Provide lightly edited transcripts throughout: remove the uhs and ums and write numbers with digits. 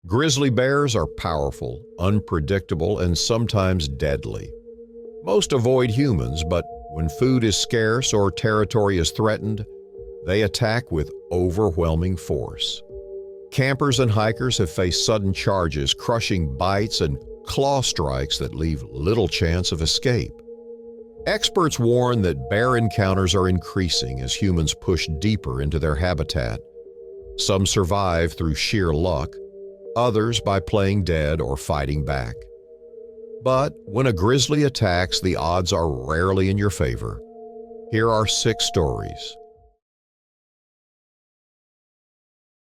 Grizzly bears are powerful, unpredictable, and sometimes deadly. Most avoid humans, but when food is scarce or territory is threatened, they attack with overwhelming force. Campers and hikers have faced sudden charges, crushing bites and claw strikes that leave little chance of escape. Experts warn that bear encounters are increasing as humans push deeper into their habitat. Some survive through sheer luck, others by playing dead or fighting back. But when a grizzly attacks, the odds are rarely in your favor. Here are 6 stories.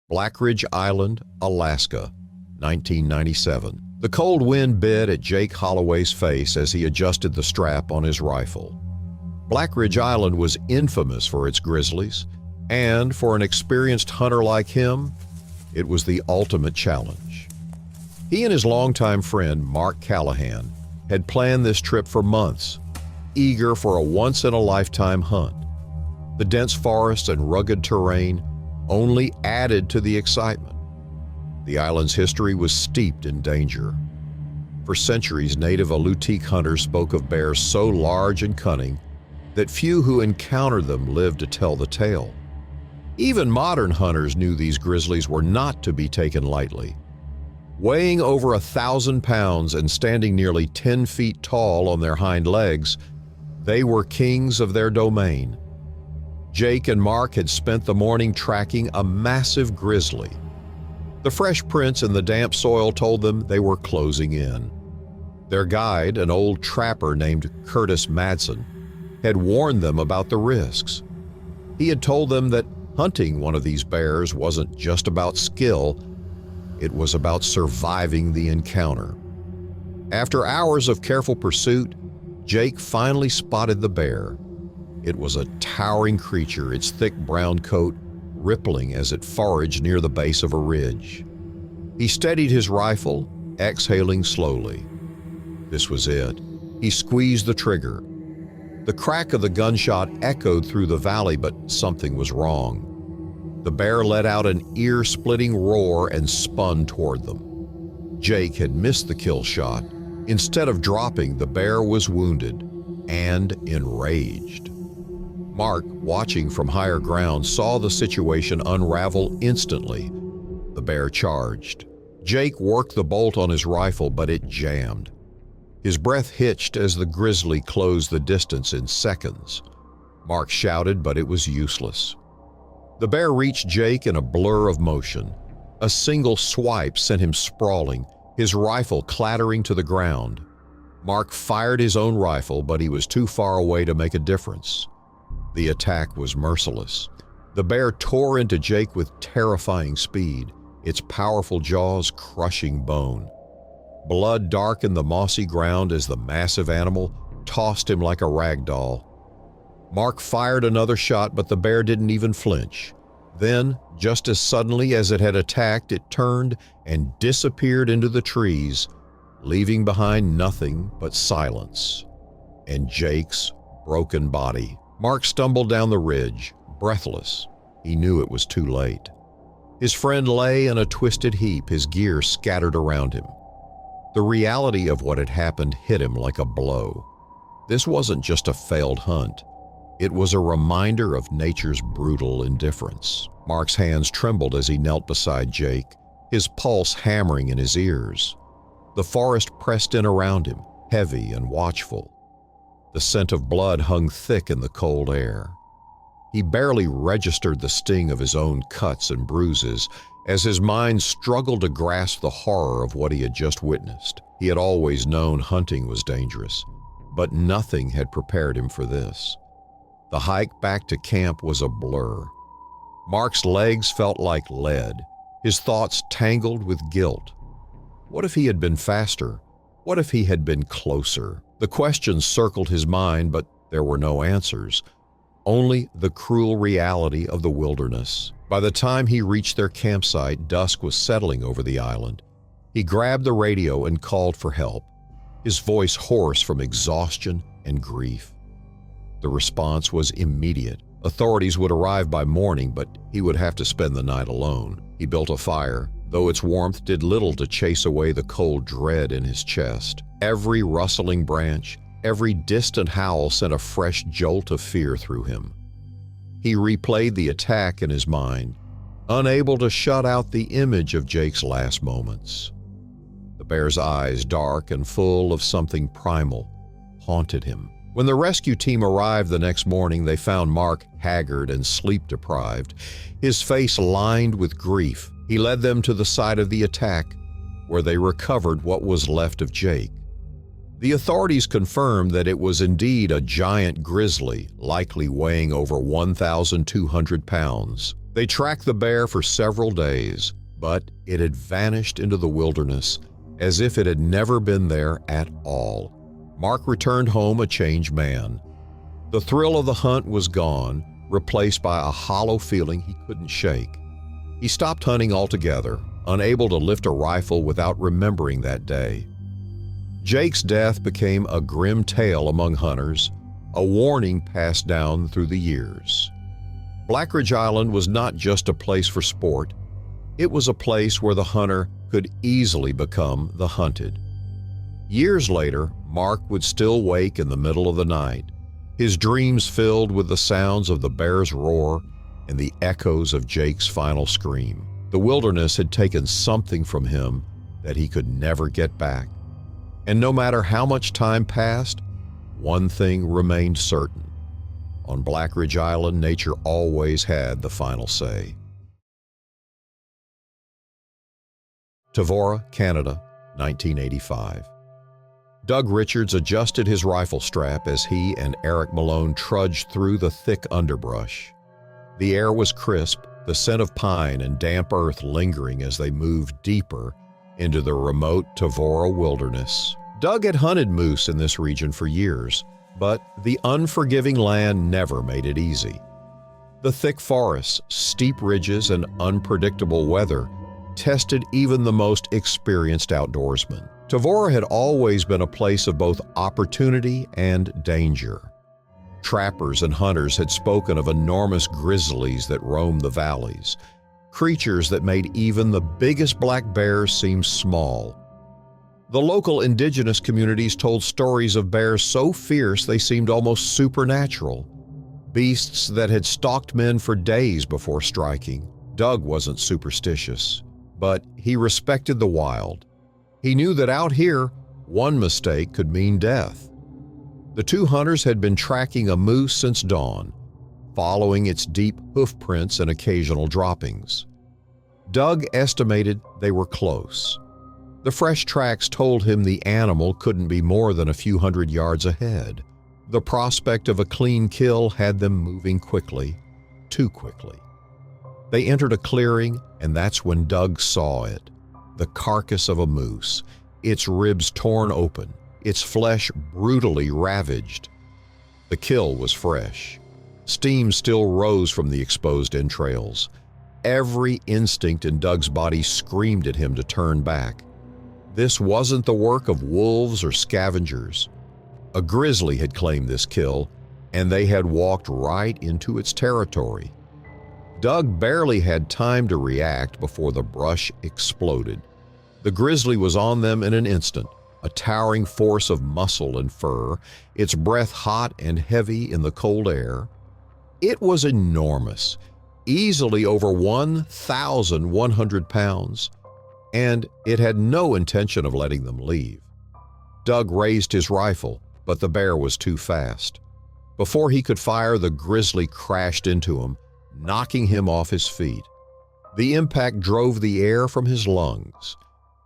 Black Ridge Island, Alaska, 1997. The cold wind bit at Jake Holloway's face as he adjusted the strap on his rifle. Black Ridge Island was infamous for its grizzlies, and for an experienced hunter like him, it was the ultimate challenge. He and his longtime friend, Mark Callahan, had planned this trip for months, eager for a once-in-a-lifetime hunt. The dense forests and rugged terrain only added to the excitement. The island's history was steeped in danger. For centuries, native Alutiiq hunters spoke of bears so large and cunning that few who encountered them lived to tell the tale. Even modern hunters knew these grizzlies were not to be taken lightly. Weighing over 1,000 pounds and standing nearly 10 feet tall on their hind legs, they were kings of their domain. Jake and Mark had spent the morning tracking a massive grizzly. The fresh prints in the damp soil told them they were closing in. Their guide, an old trapper named Curtis Madsen, had warned them about the risks. He had told them that hunting one of these bears wasn't just about skill, it was about surviving the encounter. After hours of careful pursuit, Jake finally spotted the bear. It was a towering creature, its thick brown coat rippling as it foraged near the base of a ridge. He steadied his rifle, exhaling slowly. This was it. He squeezed the trigger. The crack of the gunshot echoed through the valley, but something was wrong. The bear let out an ear-splitting roar and spun toward them. Jake had missed the kill shot. Instead of dropping, the bear was wounded and enraged. Mark, watching from higher ground, saw the situation unravel instantly. The bear charged. Jake worked the bolt on his rifle, but it jammed. His breath hitched as the grizzly closed the distance in seconds. Mark shouted, but it was useless. The bear reached Jake in a blur of motion. A single swipe sent him sprawling, his rifle clattering to the ground. Mark fired his own rifle, but he was too far away to make a difference. The attack was merciless. The bear tore into Jake with terrifying speed, its powerful jaws crushing bone. Blood darkened the mossy ground as the massive animal tossed him like a rag doll. Mark fired another shot, but the bear didn't even flinch. Then, just as suddenly as it had attacked, it turned and disappeared into the trees, leaving behind nothing but silence and Jake's broken body. Mark stumbled down the ridge, breathless. He knew it was too late. His friend lay in a twisted heap, his gear scattered around him. The reality of what had happened hit him like a blow. This wasn't just a failed hunt. It was a reminder of nature's brutal indifference. Mark's hands trembled as he knelt beside Jake, his pulse hammering in his ears. The forest pressed in around him, heavy and watchful. The scent of blood hung thick in the cold air. He barely registered the sting of his own cuts and bruises as his mind struggled to grasp the horror of what he had just witnessed. He had always known hunting was dangerous, but nothing had prepared him for this. The hike back to camp was a blur. Mark's legs felt like lead, his thoughts tangled with guilt. What if he had been faster? What if he had been closer? The questions circled his mind, but there were no answers. Only the cruel reality of the wilderness. By the time he reached their campsite, dusk was settling over the island. He grabbed the radio and called for help, his voice hoarse from exhaustion and grief. The response was immediate. Authorities would arrive by morning, but he would have to spend the night alone. He built a fire, though its warmth did little to chase away the cold dread in his chest. Every rustling branch, every distant howl sent a fresh jolt of fear through him. He replayed the attack in his mind, unable to shut out the image of Jake's last moments. The bear's eyes, dark and full of something primal, haunted him. When the rescue team arrived the next morning, they found Mark haggard and sleep-deprived, his face lined with grief. He led them to the site of the attack, where they recovered what was left of Jake. The authorities confirmed that it was indeed a giant grizzly, likely weighing over 1,200 pounds. They tracked the bear for several days, but it had vanished into the wilderness as if it had never been there at all. Mark returned home a changed man. The thrill of the hunt was gone, replaced by a hollow feeling he couldn't shake. He stopped hunting altogether, unable to lift a rifle without remembering that day. Jake's death became a grim tale among hunters, a warning passed down through the years. Black Ridge Island was not just a place for sport, it was a place where the hunter could easily become the hunted. Years later, Mark would still wake in the middle of the night, his dreams filled with the sounds of the bear's roar and the echoes of Jake's final scream. The wilderness had taken something from him that he could never get back. And no matter how much time passed, one thing remained certain. On Black Ridge Island, nature always had the final say. Tavora, Canada, 1985. Doug Richards adjusted his rifle strap as he and Eric Malone trudged through the thick underbrush. The air was crisp, the scent of pine and damp earth lingering as they moved deeper into the remote Tavora wilderness. Doug had hunted moose in this region for years, but the unforgiving land never made it easy. The thick forests, steep ridges, and unpredictable weather tested even the most experienced outdoorsmen. Tavora had always been a place of both opportunity and danger. Trappers and hunters had spoken of enormous grizzlies that roamed the valleys, creatures that made even the biggest black bears seem small. The local indigenous communities told stories of bears so fierce they seemed almost supernatural, beasts that had stalked men for days before striking. Doug wasn't superstitious, but he respected the wild. He knew that out here, one mistake could mean death. The two hunters had been tracking a moose since dawn, following its deep hoof prints and occasional droppings. Doug estimated they were close. The fresh tracks told him the animal couldn't be more than a few hundred yards ahead. The prospect of a clean kill had them moving quickly, too quickly. They entered a clearing, and that's when Doug saw it. The carcass of a moose, its ribs torn open, its flesh brutally ravaged. The kill was fresh. Steam still rose from the exposed entrails. Every instinct in Doug's body screamed at him to turn back. This wasn't the work of wolves or scavengers. A grizzly had claimed this kill, and they had walked right into its territory. Doug barely had time to react before the brush exploded. The grizzly was on them in an instant, a towering force of muscle and fur, its breath hot and heavy in the cold air. It was enormous, easily over 1,100 pounds, and it had no intention of letting them leave. Doug raised his rifle, but the bear was too fast. Before he could fire, the grizzly crashed into him, knocking him off his feet. The impact drove the air from his lungs.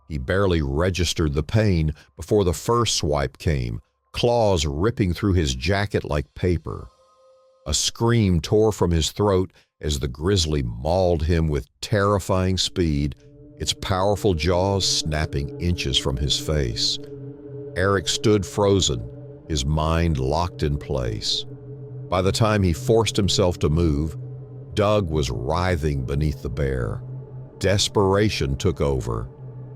He barely registered the pain before the first swipe came, claws ripping through his jacket like paper. A scream tore from his throat as the grizzly mauled him with terrifying speed, its powerful jaws snapping inches from his face. Eric stood frozen, his mind locked in place. By the time he forced himself to move, Doug was writhing beneath the bear. Desperation took over.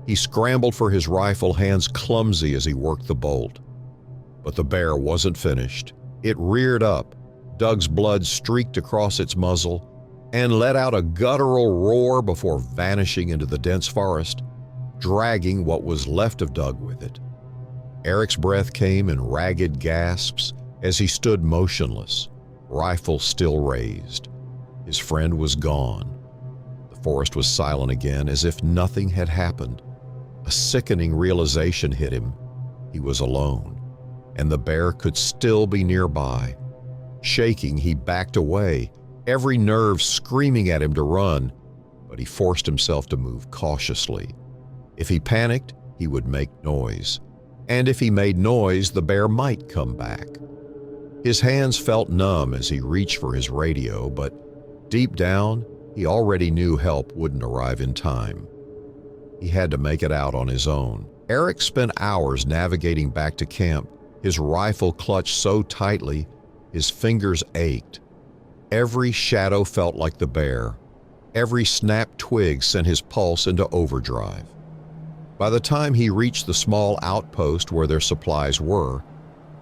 He scrambled for his rifle, hands clumsy as he worked the bolt. But the bear wasn't finished. It reared up. Doug's blood streaked across its muzzle, and let out a guttural roar before vanishing into the dense forest, dragging what was left of Doug with it. Eric's breath came in ragged gasps as he stood motionless, rifle still raised. His friend was gone. The forest was silent again, as if nothing had happened. A sickening realization hit him. He was alone, and the bear could still be nearby. Shaking, he backed away, every nerve screaming at him to run, but he forced himself to move cautiously. If he panicked, he would make noise, and if he made noise, the bear might come back. His hands felt numb as he reached for his radio, but deep down, he already knew help wouldn't arrive in time. He had to make it out on his own. Eric spent hours navigating back to camp, his rifle clutched so tightly, his fingers ached. Every shadow felt like the bear. Every snapped twig sent his pulse into overdrive. By the time he reached the small outpost where their supplies were,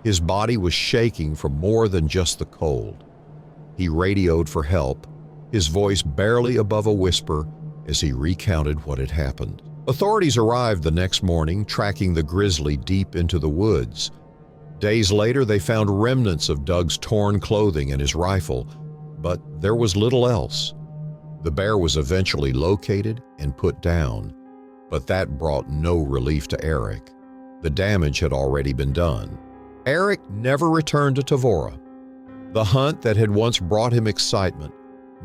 his body was shaking from more than just the cold. He radioed for help, his voice barely above a whisper as he recounted what had happened. Authorities arrived the next morning, tracking the grizzly deep into the woods. Days later, they found remnants of Doug's torn clothing and his rifle, but there was little else. The bear was eventually located and put down, but that brought no relief to Eric. The damage had already been done. Eric never returned to Tavora. The hunt that had once brought him excitement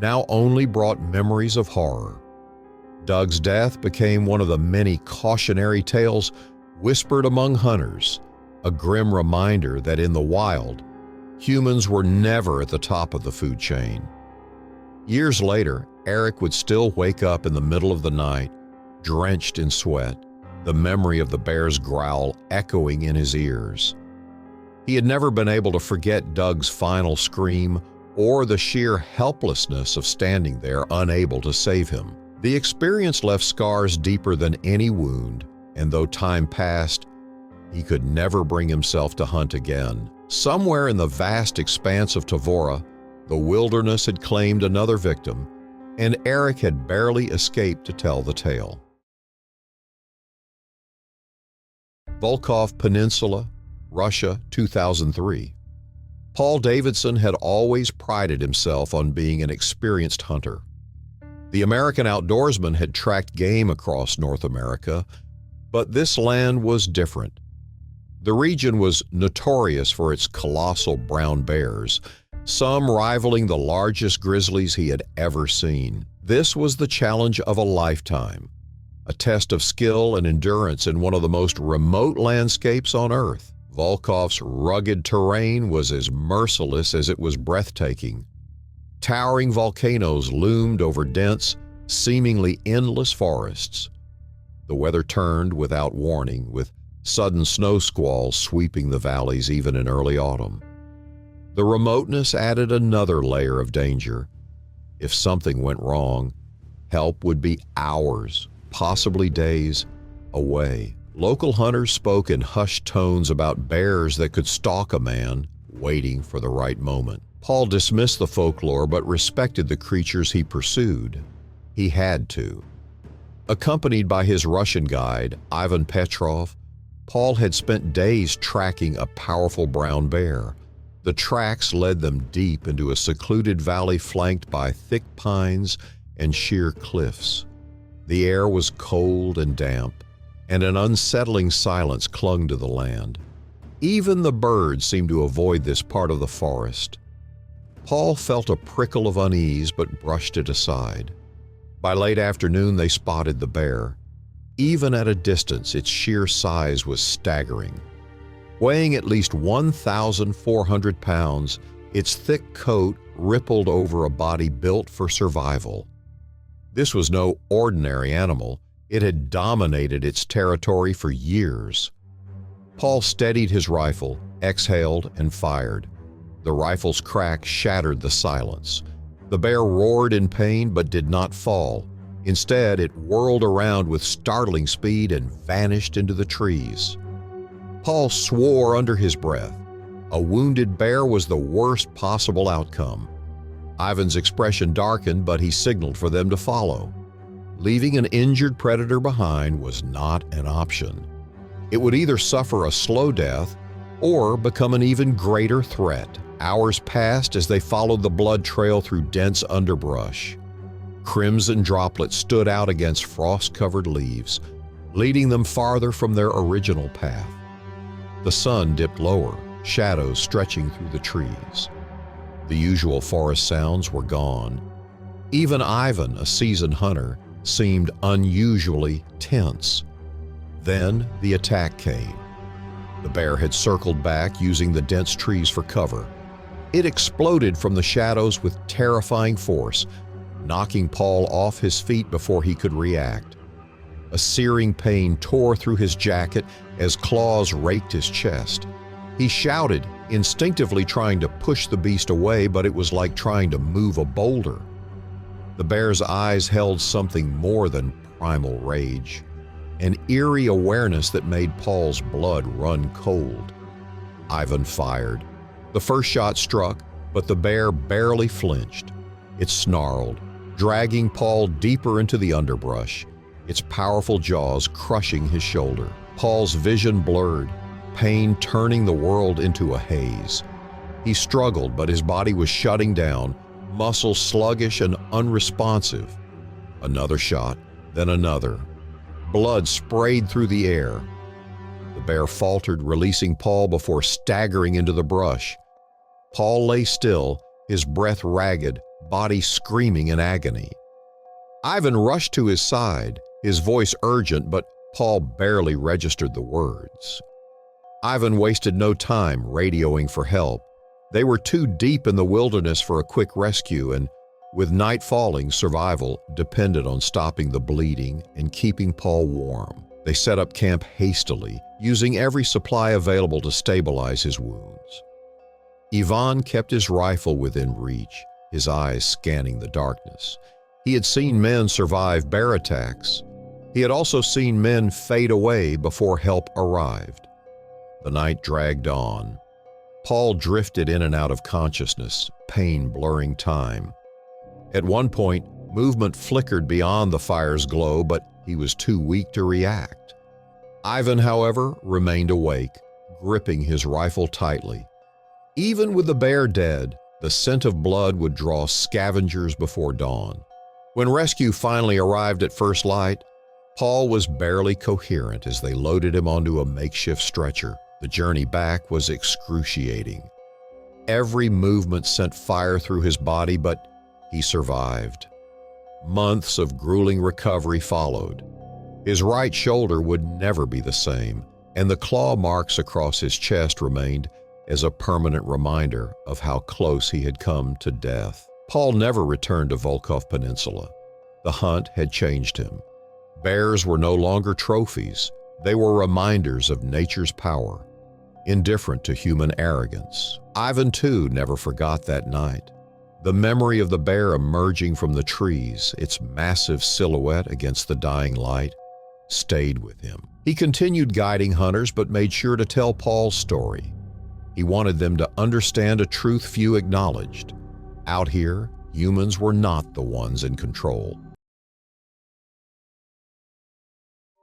now only brought memories of horror. Doug's death became one of the many cautionary tales whispered among hunters, a grim reminder that in the wild, humans were never at the top of the food chain. Years later, Eric would still wake up in the middle of the night, drenched in sweat, the memory of the bear's growl echoing in his ears. He had never been able to forget Doug's final scream or the sheer helplessness of standing there unable to save him. The experience left scars deeper than any wound, and though time passed, he could never bring himself to hunt again. Somewhere in the vast expanse of Tavora, the wilderness had claimed another victim, and Eric had barely escaped to tell the tale. Volkhov Peninsula, Russia, 2003. Paul Davidson had always prided himself on being an experienced hunter. The American outdoorsman had tracked game across North America, but this land was different. The region was notorious for its colossal brown bears, some rivaling the largest grizzlies he had ever seen. This was the challenge of a lifetime, a test of skill and endurance in one of the most remote landscapes on Earth. Volkov's rugged terrain was as merciless as it was breathtaking. Towering volcanoes loomed over dense, seemingly endless forests. The weather turned without warning, with sudden snow squalls sweeping the valleys even in early autumn. The remoteness added another layer of danger. If something went wrong, help would be hours, possibly days, away. Local hunters spoke in hushed tones about bears that could stalk a man, waiting for the right moment. Paul dismissed the folklore but respected the creatures he pursued. He had to. Accompanied by his Russian guide, Ivan Petrov, Paul had spent days tracking a powerful brown bear. The tracks led them deep into a secluded valley flanked by thick pines and sheer cliffs. The air was cold and damp, and an unsettling silence clung to the land. Even the birds seemed to avoid this part of the forest. Paul felt a prickle of unease but brushed it aside. By late afternoon, they spotted the bear. Even at a distance, its sheer size was staggering. Weighing at least 1,400 pounds, its thick coat rippled over a body built for survival. This was no ordinary animal. It had dominated its territory for years. Paul steadied his rifle, exhaled, and fired. The rifle's crack shattered the silence. The bear roared in pain but did not fall. Instead, it whirled around with startling speed and vanished into the trees. Paul swore under his breath. A wounded bear was the worst possible outcome. Ivan's expression darkened, but he signaled for them to follow. Leaving an injured predator behind was not an option. It would either suffer a slow death or become an even greater threat. Hours passed as they followed the blood trail through dense underbrush. Crimson droplets stood out against frost-covered leaves, leading them farther from their original path. The sun dipped lower, shadows stretching through the trees. The usual forest sounds were gone. Even Ivan, a seasoned hunter, seemed unusually tense. Then the attack came. The bear had circled back, using the dense trees for cover. It exploded from the shadows with terrifying force, knocking Paul off his feet before he could react. A searing pain tore through his jacket as claws raked his chest. He shouted, instinctively trying to push the beast away, but it was like trying to move a boulder. The bear's eyes held something more than primal rage, an eerie awareness that made Paul's blood run cold. Ivan fired. The first shot struck, but the bear barely flinched. It snarled, dragging Paul deeper into the underbrush, its powerful jaws crushing his shoulder. Paul's vision blurred, pain turning the world into a haze. He struggled, but his body was shutting down, muscles sluggish and unresponsive. Another shot, then another. Blood sprayed through the air. The bear faltered, releasing Paul before staggering into the brush. Paul lay still, his breath ragged, body screaming in agony. Ivan rushed to his side, his voice urgent, but Paul barely registered the words. Ivan wasted no time radioing for help. They were too deep in the wilderness for a quick rescue, and with night falling, survival depended on stopping the bleeding and keeping Paul warm. They set up camp hastily, using every supply available to stabilize his wounds. Ivan kept his rifle within reach, his eyes scanning the darkness. He had seen men survive bear attacks. He had also seen men fade away before help arrived. The night dragged on. Paul drifted in and out of consciousness, pain blurring time. At one point, movement flickered beyond the fire's glow, but he was too weak to react. Ivan, however, remained awake, gripping his rifle tightly. Even with the bear dead, the scent of blood would draw scavengers before dawn. When rescue finally arrived at first light, Paul was barely coherent as they loaded him onto a makeshift stretcher. The journey back was excruciating. Every movement sent fire through his body, but he survived. Months of grueling recovery followed. His right shoulder would never be the same, and the claw marks across his chest remained as a permanent reminder of how close he had come to death. Paul never returned to Volkhov Peninsula. The hunt had changed him. Bears were no longer trophies. They were reminders of nature's power, indifferent to human arrogance. Ivan, too, never forgot that night. The memory of the bear emerging from the trees, its massive silhouette against the dying light, stayed with him. He continued guiding hunters, but made sure to tell Paul's story. He wanted them to understand a truth few acknowledged. Out here, humans were not the ones in control.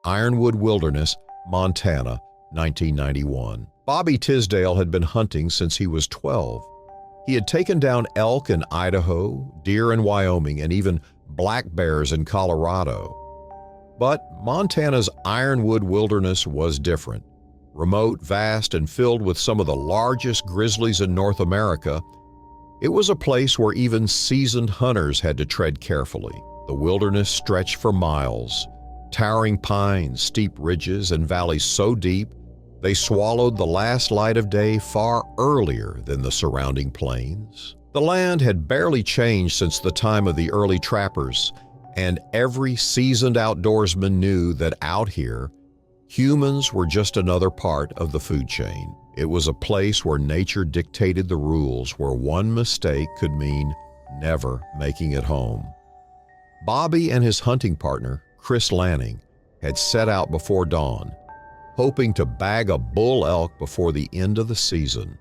Ironwood Wilderness, Montana, 1991. Bobby Tisdale had been hunting since he was 12. He had taken down elk in Idaho, deer in Wyoming, and even black bears in Colorado. But Montana's Ironwood Wilderness was different. Remote, vast, and filled with some of the largest grizzlies in North America, it was a place where even seasoned hunters had to tread carefully. The wilderness stretched for miles, towering pines, steep ridges, and valleys so deep they swallowed the last light of day far earlier than the surrounding plains. The land had barely changed since the time of the early trappers, and every seasoned outdoorsman knew that out here, humans were just another part of the food chain. It was a place where nature dictated the rules, where one mistake could mean never making it home. Bobby and his hunting partner, Chris Lanning, had set out before dawn, hoping to bag a bull elk before the end of the season.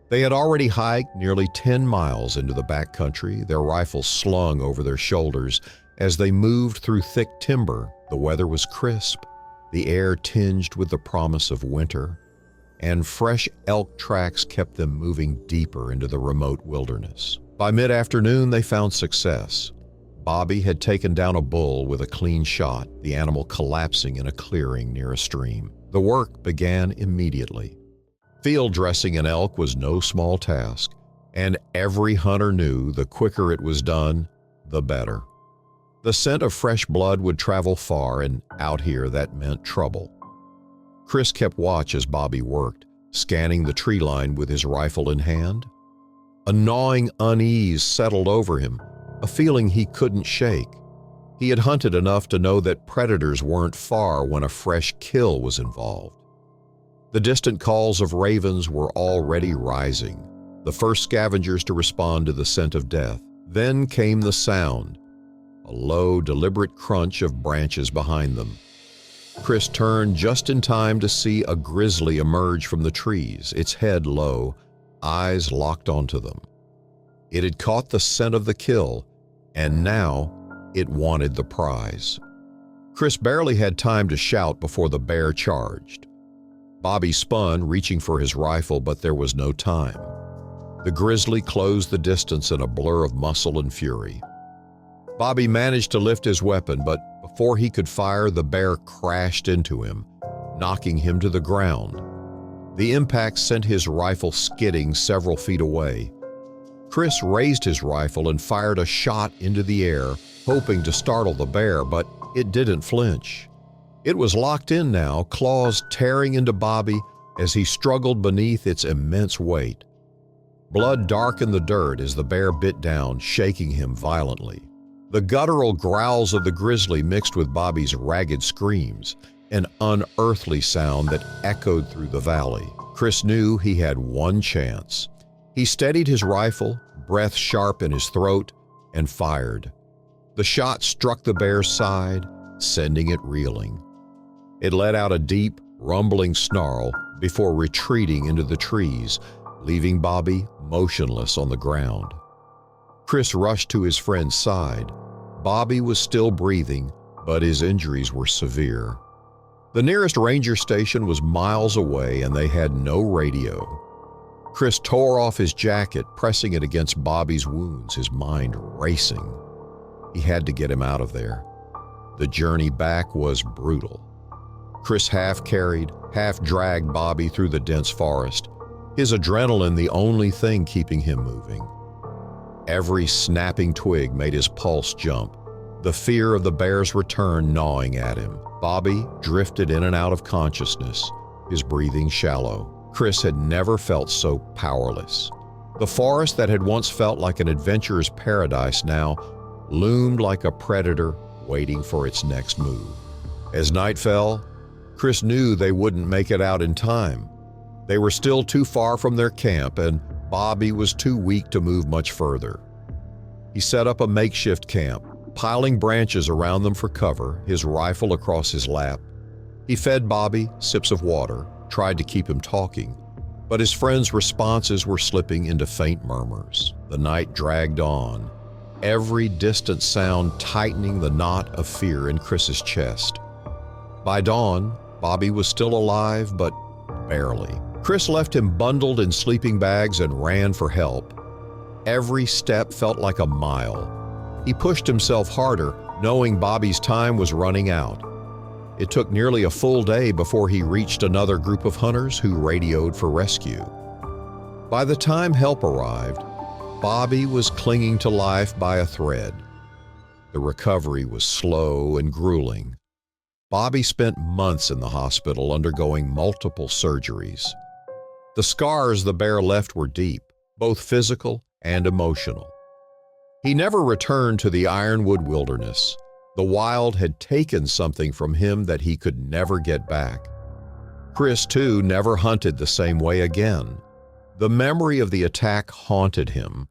They had already hiked nearly 10 miles into the backcountry, their rifles slung over their shoulders. As they moved through thick timber, the weather was crisp, the air tinged with the promise of winter, and fresh elk tracks kept them moving deeper into the remote wilderness. By mid-afternoon, they found success. Bobby had taken down a bull with a clean shot, the animal collapsing in a clearing near a stream. The work began immediately. Field dressing an elk was no small task, and every hunter knew the quicker it was done, the better. The scent of fresh blood would travel far, and out here that meant trouble. Chris kept watch as Bobby worked, scanning the tree line with his rifle in hand. A gnawing unease settled over him, a feeling he couldn't shake. He had hunted enough to know that predators weren't far when a fresh kill was involved. The distant calls of ravens were already rising, the first scavengers to respond to the scent of death. Then came the sound, a low, deliberate crunch of branches behind them. Chris turned just in time to see a grizzly emerge from the trees, its head low, eyes locked onto them. It had caught the scent of the kill, and now it wanted the prize. Chris barely had time to shout before the bear charged. Bobby spun, reaching for his rifle, but there was no time. The grizzly closed the distance in a blur of muscle and fury. Bobby managed to lift his weapon, but before he could fire, the bear crashed into him, knocking him to the ground. The impact sent his rifle skidding several feet away. Chris raised his rifle and fired a shot into the air, hoping to startle the bear, but it didn't flinch. It was locked in now, claws tearing into Bobby as he struggled beneath its immense weight. Blood darkened the dirt as the bear bit down, shaking him violently. The guttural growls of the grizzly mixed with Bobby's ragged screams, an unearthly sound that echoed through the valley. Chris knew he had one chance. He steadied his rifle, breath sharp in his throat, and fired. The shot struck the bear's side, sending it reeling. It let out a deep, rumbling snarl before retreating into the trees, leaving Bobby motionless on the ground. Chris rushed to his friend's side. Bobby was still breathing, but his injuries were severe. The nearest ranger station was miles away, and they had no radio. Chris tore off his jacket, pressing it against Bobby's wounds, his mind racing. He had to get him out of there. The journey back was brutal. Chris half-carried, half-dragged Bobby through the dense forest, his adrenaline the only thing keeping him moving. Every snapping twig made his pulse jump, the fear of the bear's return gnawing at him. Bobby drifted in and out of consciousness, his breathing shallow. Chris had never felt so powerless. The forest that had once felt like an adventurer's paradise now loomed like a predator waiting for its next move. As night fell, Chris knew they wouldn't make it out in time. They were still too far from their camp, and Bobby was too weak to move much further. He set up a makeshift camp, piling branches around them for cover, his rifle across his lap. He fed Bobby sips of water, tried to keep him talking, but his friend's responses were slipping into faint murmurs. The night dragged on, every distant sound tightening the knot of fear in Chris's chest. By dawn, Bobby was still alive, but barely. Chris left him bundled in sleeping bags and ran for help. Every step felt like a mile. He pushed himself harder, knowing Bobby's time was running out. It took nearly a full day before he reached another group of hunters who radioed for rescue. By the time help arrived, Bobby was clinging to life by a thread. The recovery was slow and grueling. Bobby spent months in the hospital undergoing multiple surgeries. The scars the bear left were deep, both physical and emotional. He never returned to the Ironwood wilderness. The wild had taken something from him that he could never get back. Chris, too, never hunted the same way again. The memory of the attack haunted him.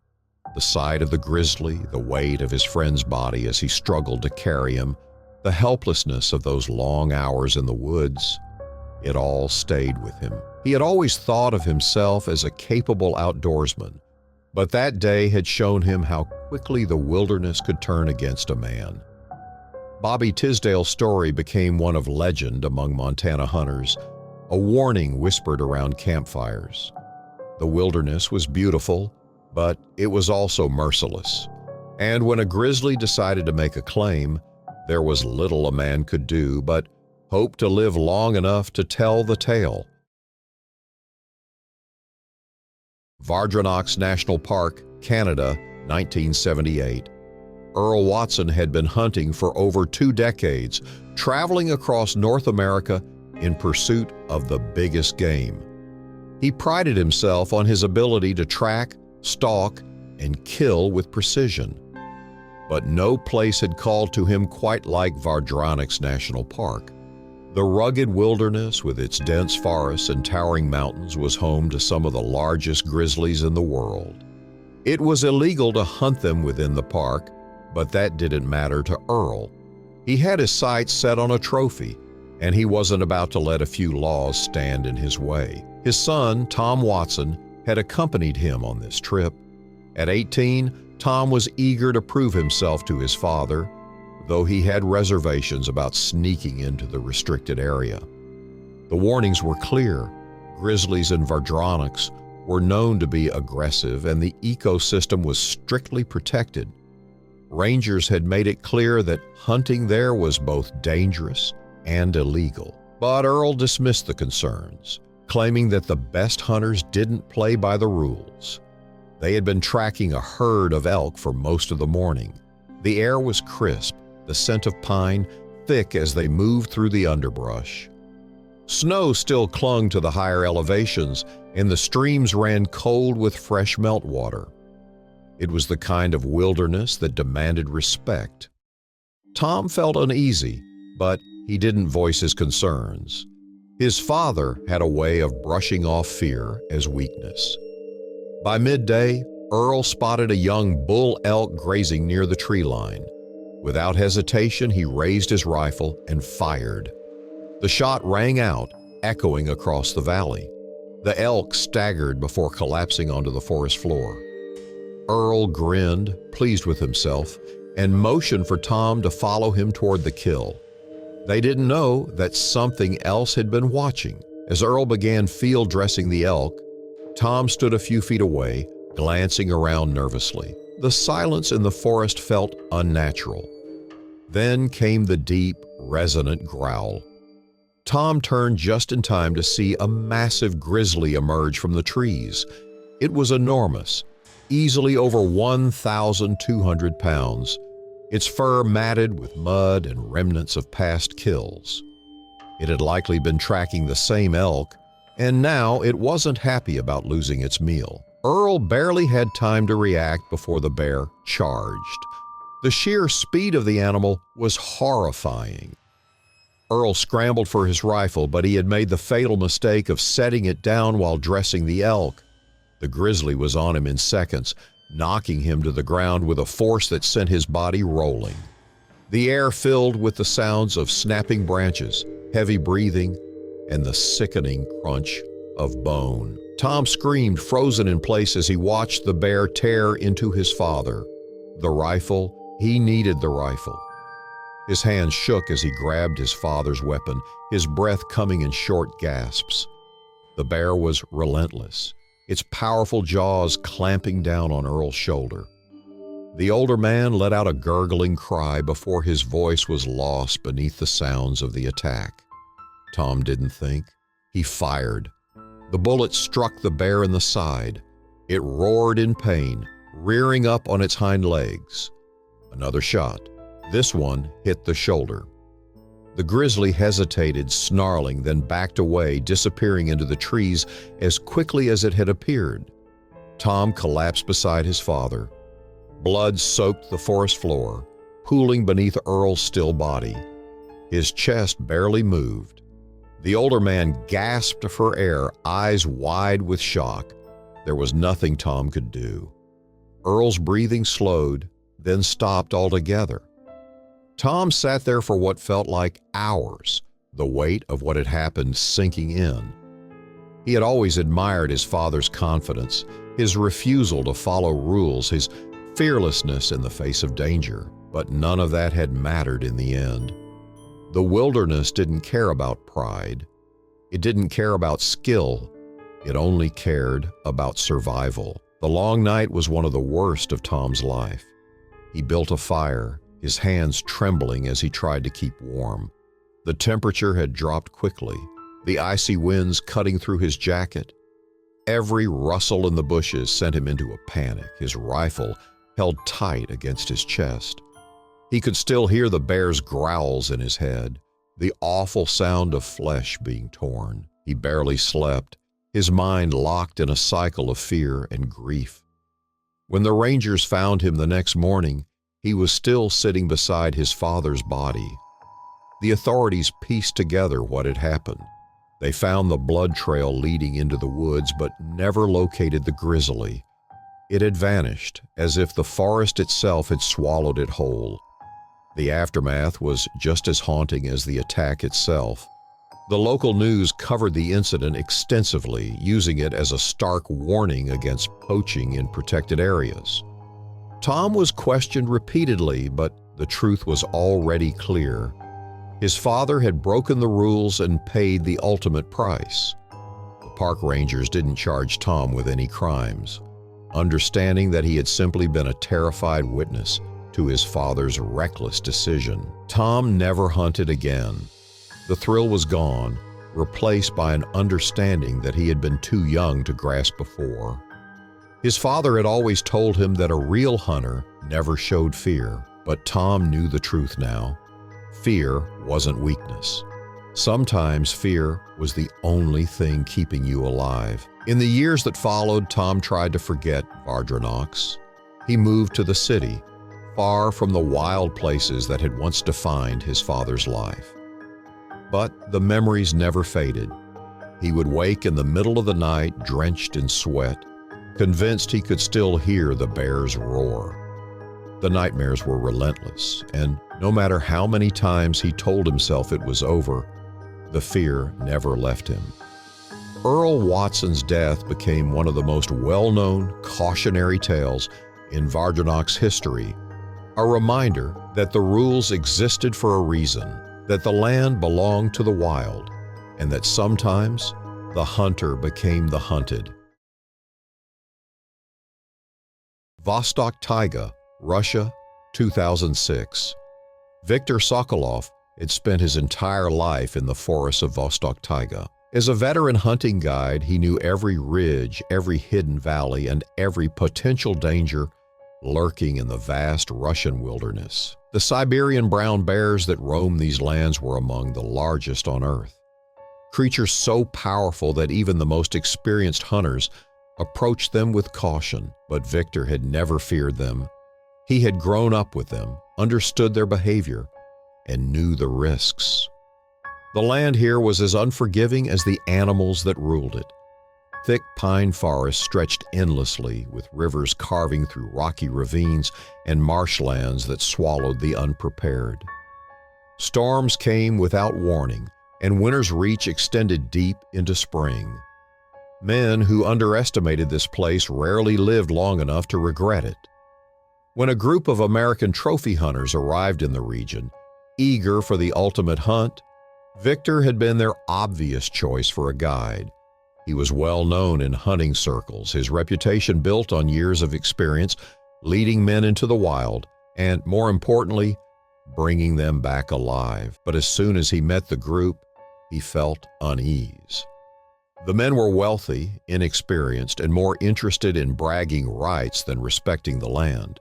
The sight of the grizzly, the weight of his friend's body as he struggled to carry him, the helplessness of those long hours in the woods. It all stayed with him. He had always thought of himself as a capable outdoorsman, but that day had shown him how quickly the wilderness could turn against a man. Bobby Tisdale's story became one of legend among Montana hunters, a warning whispered around campfires. The wilderness was beautiful, but it was also merciless. And when a grizzly decided to make a claim, there was little a man could do but hope to live long enough to tell the tale. Vardrenox National Park, Canada, 1978. Earl Watson had been hunting for over 2 decades, traveling across North America in pursuit of the biggest game. He prided himself on his ability to track, stalk, and kill with precision. But no place had called to him quite like Vardrenox National Park. The rugged wilderness with its dense forests and towering mountains was home to some of the largest grizzlies in the world. It was illegal to hunt them within the park, but that didn't matter to Earl. He had his sights set on a trophy, and he wasn't about to let a few laws stand in his way. His son, Tom Watson, had accompanied him on this trip. At 18, Tom was eager to prove himself to his father, though he had reservations about sneaking into the restricted area. The warnings were clear. Grizzlies in Vardrenox were known to be aggressive, and the ecosystem was strictly protected. Rangers had made it clear that hunting there was both dangerous and illegal. But Earl dismissed the concerns, claiming that the best hunters didn't play by the rules. They had been tracking a herd of elk for most of the morning. The air was crisp, the scent of pine thick as they moved through the underbrush. Snow still clung to the higher elevations, and the streams ran cold with fresh meltwater. It was the kind of wilderness that demanded respect. Tom felt uneasy, but he didn't voice his concerns. His father had a way of brushing off fear as weakness. By midday, Earl spotted a young bull elk grazing near the tree line. Without hesitation, he raised his rifle and fired. The shot rang out, echoing across the valley. The elk staggered before collapsing onto the forest floor. Earl grinned, pleased with himself, and motioned for Tom to follow him toward the kill. They didn't know that something else had been watching. As Earl began field dressing the elk, Tom stood a few feet away, glancing around nervously. The silence in the forest felt unnatural. Then came the deep, resonant growl. Tom turned just in time to see a massive grizzly emerge from the trees. It was enormous, easily over 1,200 pounds, its fur matted with mud and remnants of past kills. It had likely been tracking the same elk, and now it wasn't happy about losing its meal. Earl barely had time to react before the bear charged. The sheer speed of the animal was horrifying. Earl scrambled for his rifle, but he had made the fatal mistake of setting it down while dressing the elk. The grizzly was on him in seconds, knocking him to the ground with a force that sent his body rolling. The air filled with the sounds of snapping branches, heavy breathing, and the sickening crunch of bone. Tom screamed, frozen in place as he watched the bear tear into his father. The rifle, he needed the rifle. His hands shook as he grabbed his father's weapon, his breath coming in short gasps. The bear was relentless, its powerful jaws clamping down on Earl's shoulder. The older man let out a gurgling cry before his voice was lost beneath the sounds of the attack. Tom didn't think. He fired. The bullet struck the bear in the side. It roared in pain, rearing up on its hind legs. Another shot. This one hit the shoulder. The grizzly hesitated, snarling, then backed away, disappearing into the trees as quickly as it had appeared. Tom collapsed beside his father. Blood soaked the forest floor, pooling beneath Earl's still body. His chest barely moved. The older man gasped for air, eyes wide with shock. There was nothing Tom could do. Earl's breathing slowed, then stopped altogether. Tom sat there for what felt like hours, the weight of what had happened sinking in. He had always admired his father's confidence, his refusal to follow rules, his fearlessness in the face of danger, but none of that had mattered in the end. The wilderness didn't care about pride. It didn't care about skill. It only cared about survival. The long night was one of the worst of Tom's life. He built a fire, his hands trembling as he tried to keep warm. The temperature had dropped quickly, the icy winds cutting through his jacket. Every rustle in the bushes sent him into a panic, his rifle held tight against his chest. He could still hear the bear's growls in his head, the awful sound of flesh being torn. He barely slept, his mind locked in a cycle of fear and grief. When the rangers found him the next morning, he was still sitting beside his father's body. The authorities pieced together what had happened. They found the blood trail leading into the woods, but never located the grizzly. It had vanished, as if the forest itself had swallowed it whole. The aftermath was just as haunting as the attack itself. The local news covered the incident extensively, using it as a stark warning against poaching in protected areas. Tom was questioned repeatedly, but the truth was already clear. His father had broken the rules and paid the ultimate price. The park rangers didn't charge Tom with any crimes, understanding that he had simply been a terrified witness to his father's reckless decision. Tom never hunted again. The thrill was gone, replaced by an understanding that he had been too young to grasp before. His father had always told him that a real hunter never showed fear, but Tom knew the truth now. Fear wasn't weakness. Sometimes fear was the only thing keeping you alive. In the years that followed, Tom tried to forget Vardranox. He moved to the city, far from the wild places that had once defined his father's life. But the memories never faded. He would wake in the middle of the night, drenched in sweat, convinced he could still hear the bear's roar. The nightmares were relentless, and no matter how many times he told himself it was over, the fear never left him. Earl Watson's death became one of the most well-known cautionary tales in Vardranox history, a reminder that the rules existed for a reason, that the land belonged to the wild, and that sometimes the hunter became the hunted. Vostok Taiga, Russia, 2006. Viktor Sokolov had spent his entire life in the forests of Vostok Taiga. As a veteran hunting guide, he knew every ridge, every hidden valley, and every potential danger lurking in the vast Russian wilderness. The Siberian brown bears that roam these lands were among the largest on Earth. Creatures so powerful that even the most experienced hunters approached them with caution, but Viktor had never feared them. He had grown up with them, understood their behavior, and knew the risks. The land here was as unforgiving as the animals that ruled it. Thick pine forests stretched endlessly, with rivers carving through rocky ravines and marshlands that swallowed the unprepared. Storms came without warning, and winter's reach extended deep into spring. Men who underestimated this place rarely lived long enough to regret it. When a group of American trophy hunters arrived in the region, eager for the ultimate hunt, Viktor had been their obvious choice for a guide. He was well known in hunting circles, his reputation built on years of experience leading men into the wild, and more importantly, bringing them back alive. But as soon as he met the group, he felt unease. The men were wealthy, inexperienced, and more interested in bragging rights than respecting the land.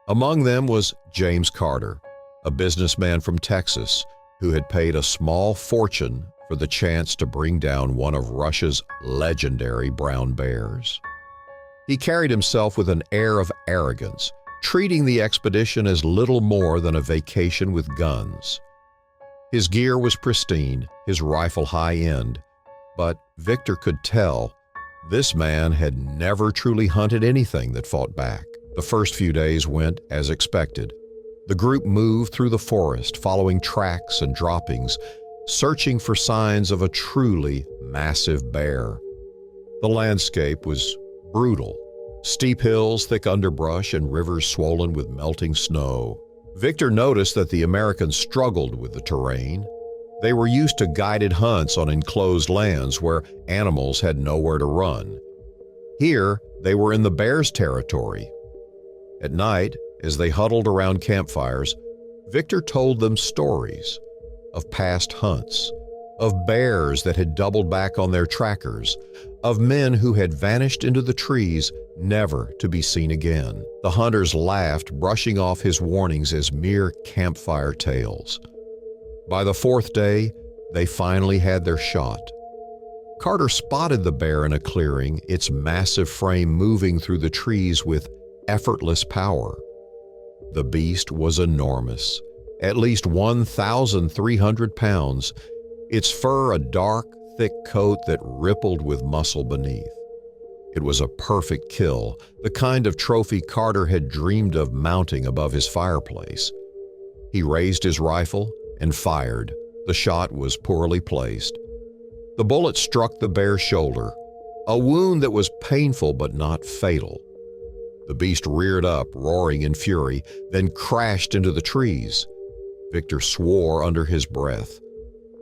Among them was James Carter, a businessman from Texas who had paid a small fortune for the chance to bring down one of Russia's legendary brown bears. He carried himself with an air of arrogance, treating the expedition as little more than a vacation with guns. His gear was pristine, his rifle high-end, but Viktor could tell this man had never truly hunted anything that fought back. The first few days went as expected. The group moved through the forest, following tracks and droppings, searching for signs of a truly massive bear. The landscape was brutal. Steep hills, thick underbrush, and rivers swollen with melting snow. Victor noticed that the Americans struggled with the terrain. They were used to guided hunts on enclosed lands where animals had nowhere to run. Here, they were in the bears' territory. At night, as they huddled around campfires, Victor told them stories of past hunts, of bears that had doubled back on their trackers, of men who had vanished into the trees, never to be seen again. The hunters laughed, brushing off his warnings as mere campfire tales. By the fourth day, they finally had their shot. Carter spotted the bear in a clearing, its massive frame moving through the trees with effortless power. The beast was enormous, at least 1,300 pounds, its fur a dark, thick coat that rippled with muscle beneath. It was a perfect kill, the kind of trophy Carter had dreamed of mounting above his fireplace. He raised his rifle and fired. The shot was poorly placed. The bullet struck the bear's shoulder, a wound that was painful but not fatal. The beast reared up, roaring in fury, then crashed into the trees. Victor swore under his breath.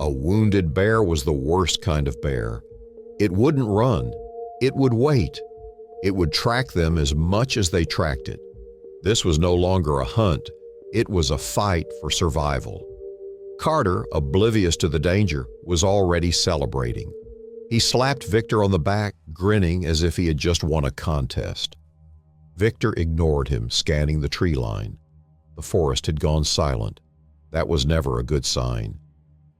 A wounded bear was the worst kind of bear. It wouldn't run. It would wait. It would track them as much as they tracked it. This was no longer a hunt. It was a fight for survival. Carter, oblivious to the danger, was already celebrating. He slapped Victor on the back, grinning as if he had just won a contest. Victor ignored him, scanning the tree line. The forest had gone silent. That was never a good sign.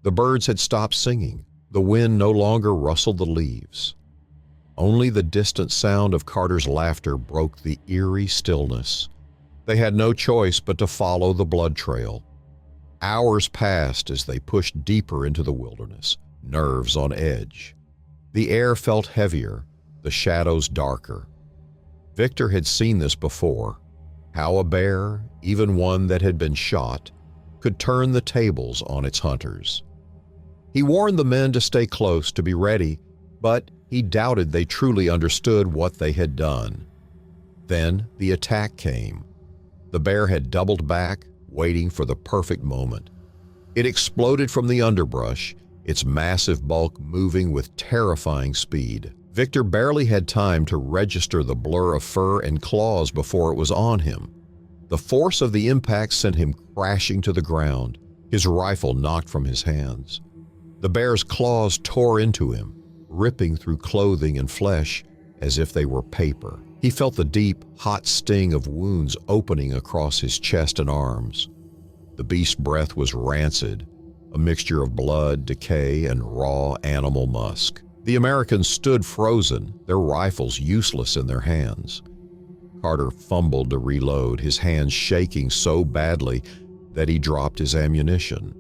The birds had stopped singing. The wind no longer rustled the leaves. Only the distant sound of Carter's laughter broke the eerie stillness. They had no choice but to follow the blood trail. Hours passed as they pushed deeper into the wilderness, nerves on edge. The air felt heavier, the shadows darker. Victor had seen this before, how a bear, even one that had been shot, could turn the tables on its hunters. He warned the men to stay close, to be ready, but he doubted they truly understood what they had done. Then the attack came. The bear had doubled back, waiting for the perfect moment. It exploded from the underbrush, its massive bulk moving with terrifying speed. Victor barely had time to register the blur of fur and claws before it was on him. The force of the impact sent him crashing to the ground, his rifle knocked from his hands. The bear's claws tore into him, ripping through clothing and flesh as if they were paper. He felt the deep, hot sting of wounds opening across his chest and arms. The beast's breath was rancid, a mixture of blood, decay, and raw animal musk. The Americans stood frozen, their rifles useless in their hands. Carter fumbled to reload, his hands shaking so badly that he dropped his ammunition.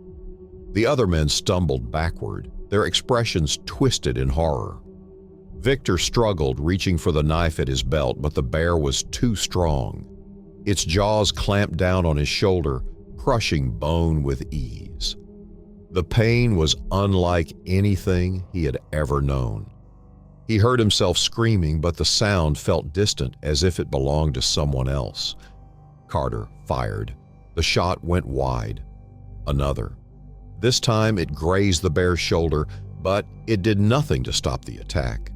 The other men stumbled backward, their expressions twisted in horror. Victor struggled, reaching for the knife at his belt, but the bear was too strong. Its jaws clamped down on his shoulder, crushing bone with ease. The pain was unlike anything he had ever known. He heard himself screaming, but the sound felt distant, as if it belonged to someone else. Carter fired. The shot went wide. Another. This time it grazed the bear's shoulder, but it did nothing to stop the attack.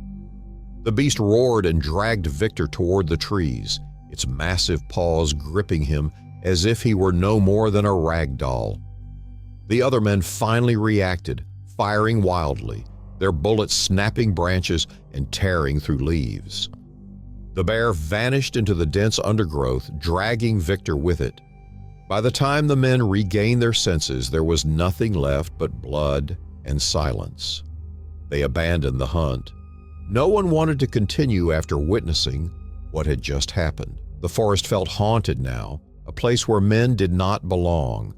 The beast roared and dragged Victor toward the trees, its massive paws gripping him as if he were no more than a rag doll. The other men finally reacted, firing wildly, their bullets snapping branches and tearing through leaves. The bear vanished into the dense undergrowth, dragging Victor with it. By the time the men regained their senses, there was nothing left but blood and silence. They abandoned the hunt. No one wanted to continue after witnessing what had just happened. The forest felt haunted now, a place where men did not belong.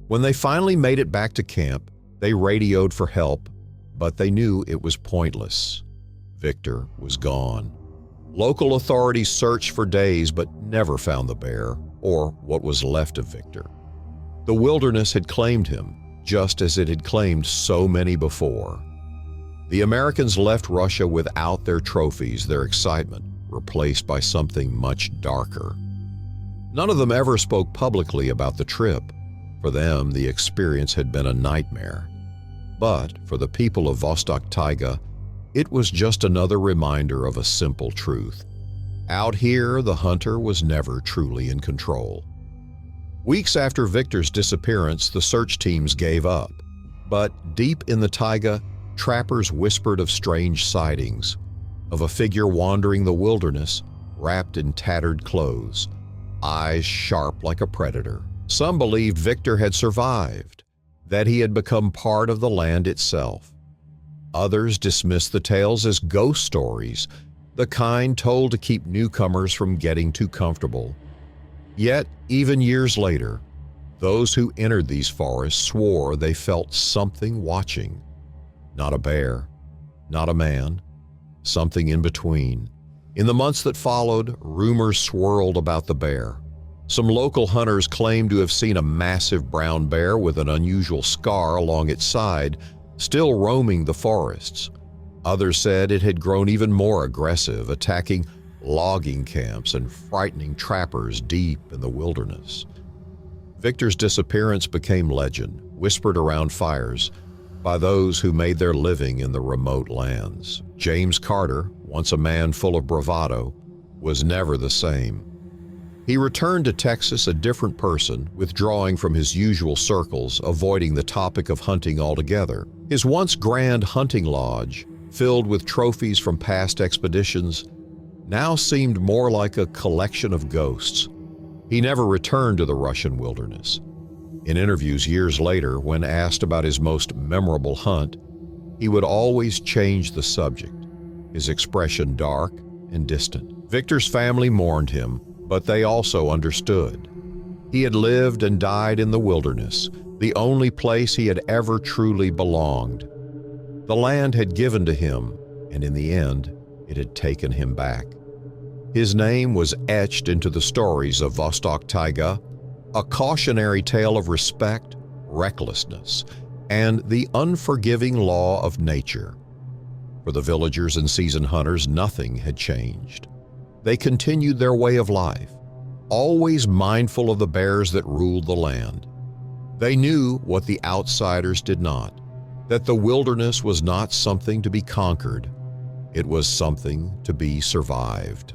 When they finally made it back to camp, they radioed for help, but they knew it was pointless. Victor was gone. Local authorities searched for days but never found the bear, or what was left of Victor. The wilderness had claimed him, just as it had claimed so many before. The Americans left Russia without their trophies, their excitement replaced by something much darker. None of them ever spoke publicly about the trip. For them, the experience had been a nightmare. But for the people of Vostok Taiga, it was just another reminder of a simple truth. Out here, the hunter was never truly in control. Weeks after Victor's disappearance, the search teams gave up. But deep in the taiga, trappers whispered of strange sightings, of a figure wandering the wilderness, wrapped in tattered clothes, eyes sharp like a predator. Some believed Victor had survived, that he had become part of the land itself. Others dismissed the tales as ghost stories, the kind told to keep newcomers from getting too comfortable. Yet, even years later, those who entered these forests swore they felt something watching. Not a bear, not a man, something in between. In the months that followed, rumors swirled about the bear. Some local hunters claimed to have seen a massive brown bear with an unusual scar along its side, still roaming the forests. Others said it had grown even more aggressive, attacking logging camps and frightening trappers deep in the wilderness. Victor's disappearance became legend, whispered around fires by those who made their living in the remote lands. James Carter, once a man full of bravado, was never the same. He returned to Texas a different person, withdrawing from his usual circles, avoiding the topic of hunting altogether. His once grand hunting lodge, filled with trophies from past expeditions, now seemed more like a collection of ghosts. He never returned to the Russian wilderness. In interviews years later, when asked about his most memorable hunt, he would always change the subject, his expression dark and distant. Victor's family mourned him, but they also understood. He had lived and died in the wilderness, the only place he had ever truly belonged. The land had given to him, and in the end, it had taken him back. His name was etched into the stories of Vostok Taiga, a cautionary tale of respect, recklessness, and the unforgiving law of nature. For the villagers and seasoned hunters, nothing had changed. They continued their way of life, always mindful of the bears that ruled the land. They knew what the outsiders did not, that the wilderness was not something to be conquered, it was something to be survived.